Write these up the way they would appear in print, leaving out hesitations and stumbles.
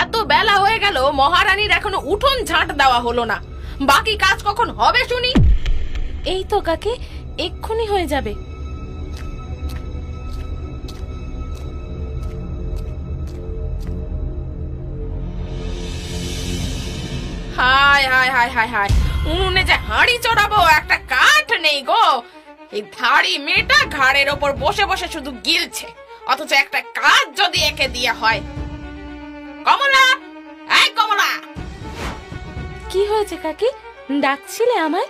এত বেলা হয়ে গেল, মহারানীর এখনো উঠোন ঝাঁট দেওয়া হলো না। বাকি কাজ কখন হবে শুনি? এই তো কাকি, এক্ষুনি হয়ে যাবে। হায় হায় হায় হায় হায়, উনুনে যে হাঁড়ি চড়াবো একটা কাঠ নেই গো। এই ধাড়ি মেয়েটা ঘাড়ের ওপর বসে বসে শুধু গিলছে, অথচ একটা কাজ যদি একে দিয়ে হয়। কমলা, এই কমলা! কি হয়েছে কাকি, ডাকছিলে আমায়?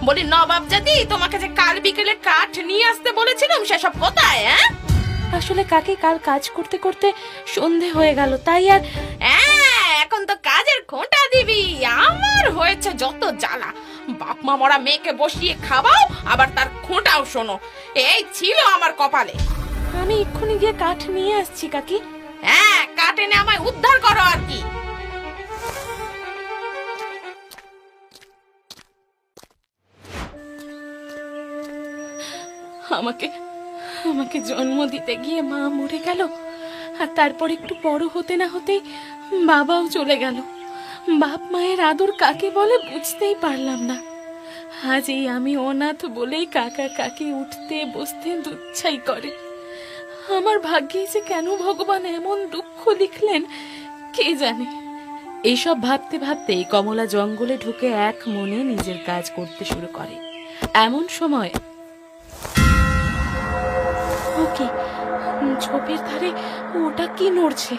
বলি নবাব জাদি, তোমাকে যে কাল বিকেলে কাঠ নিয়ে আসতে বলেছিলাম সেসব কোথায়? হ্যাঁ, আসলে কাকি কাল কাজ করতে করতে সন্ধে হয়ে গেল, তাই আর। এখন তো কাজের খোঁটা দিবি। আমার হয়েছে যত জ্বালা, বাপ মা মরা মেয়েকে বসিয়ে খাওয়াও, আবার তার খোঁটাও শোনো। এই ছিল আমার কপালে। আমি এক্ষুনি গিয়ে কাঠ নিয়ে আসছি কাকি। হ্যাঁ, কাঠ এনে আমায় উদ্ধার করো আর কি। আমাকে আমাকে জন্ম দিতে গিয়ে মা মরে গেল, আর তারপর একটু বড় হতে না হতেই বাবাও চলে গেল। বাপ মায়ের আদর কাকে বলে বুঝতেই পারলাম না। আজ এই আমি অনাথ বলেই কাকা কাকি উঠতে বসতে দুচ্ছাই করে। আমার ভাগ্যে যে কেন ভগবান এমন দুঃখ লিখলেন কে জানে। এইসব ভাবতে ভাবতেই কমলা জঙ্গলে ঢুকে এক মনে নিজের কাজ করতে শুরু করে। এমন সময় ওকে ঝোপের ধারে ওটা কি নড়ছে?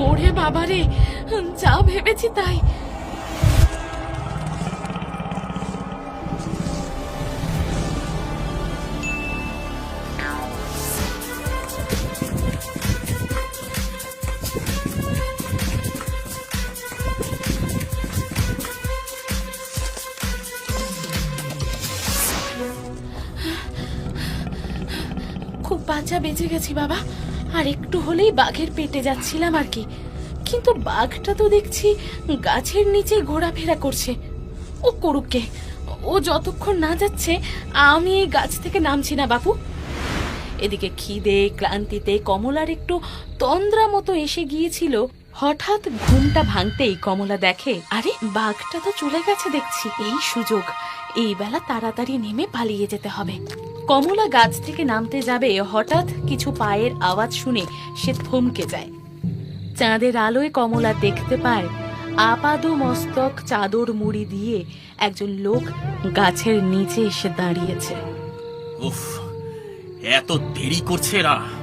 ওরে বাবারে, যা ভেবেছি তাই। খুব বাঁচা বেঁচে গেছি বাবা, আর একটু হলেই বাঘের পেটে যাচ্ছিলাম আর কি। কিন্তু বাঘটা তো দেখছি গাছের নিচে ঘোরাফেরা করছে। ও করুকে, ও যতক্ষণ না যাচ্ছে আমি এই গাছ থেকে নামছি না বাপু। এদিকে খিদে ক্লান্তিতে কমলার একটু তন্দ্রা মতো এসে গিয়েছিল। হঠাৎ ঘুমটা ভাঙতেই কমলা দেখে, আরে বাঘটা তো চলে গেছে দেখছি। এই সুযোগ, এই বেলা তাড়াতাড়ি নেমে পালিয়ে যেতে হবে। কমলা গাছ থেকে নামতে যাবে, হঠাৎ কিছু পায়ের আওয়াজ শুনে সে থমকে যায়। চাঁদের আলোয় কমলা দেখতে পায় আপাদ মস্তক চাদর মুড়ি দিয়ে একজন লোক গাছের নিচে এসে দাঁড়িয়েছে। উফ, এত দেরি করছে এরা।